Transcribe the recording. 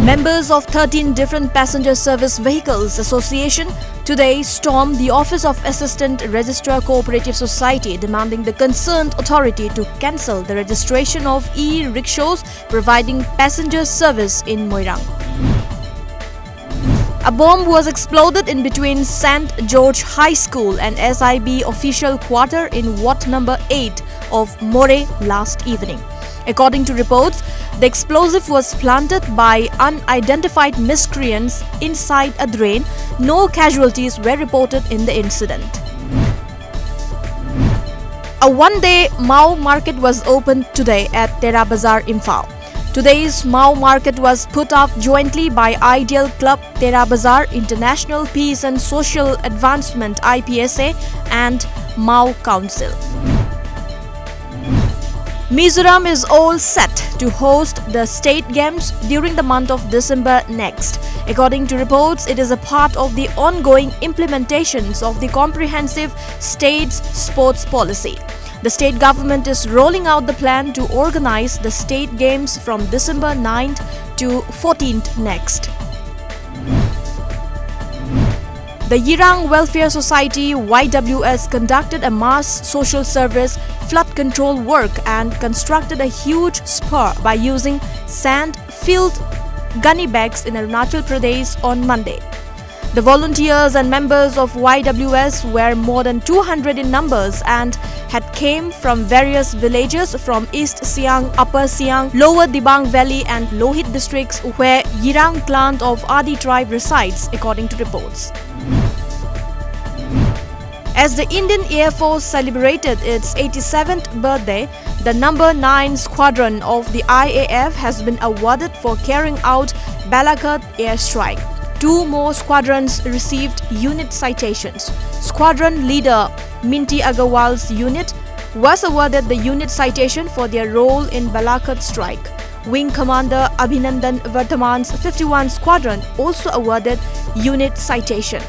Members of 13 different passenger service vehicles association today stormed the office of Assistant Registrar Cooperative Society, demanding the concerned authority to cancel the registration of e-rickshaws providing passenger service in Moirang. A bomb was exploded in between St. George High School and SIB official quarter in Ward number 8 of More last evening. According to reports, the explosive was planted by unidentified miscreants inside a drain. No casualties were reported in the incident. A one-day Mao market was opened today at Tera Bazaar, Imphal. Today's Mao market was put up jointly by Ideal Club Tera Bazaar, International Peace and Social Advancement (IPSA) and Mao Council. Mizoram is all set to host the state games during the month of December next. According to reports, it is a part of the ongoing implementations of the comprehensive state's sports policy. The state government is rolling out the plan to organize the state games from December 9th to 14th next. The Yirang Welfare Society YWS conducted a mass social service flood control work and constructed a huge spur by using sand-filled gunny bags in Arunachal Pradesh on Monday. The volunteers and members of YWS were more than 200 in numbers and had came from various villages from East Siang, Upper Siang, Lower Dibang Valley and Lohit districts where Yirang clan of Adi tribe resides, according to reports. As the Indian Air Force celebrated its 87th birthday, the number 9 squadron of the IAF has been awarded for carrying out Balakot airstrike. 2 more squadrons received unit citations. Squadron leader Minty Agarwal's unit was awarded the unit citation for their role in Balakot strike. Wing Commander Abhinandan Vardhaman's 51 Squadron also awarded unit citation.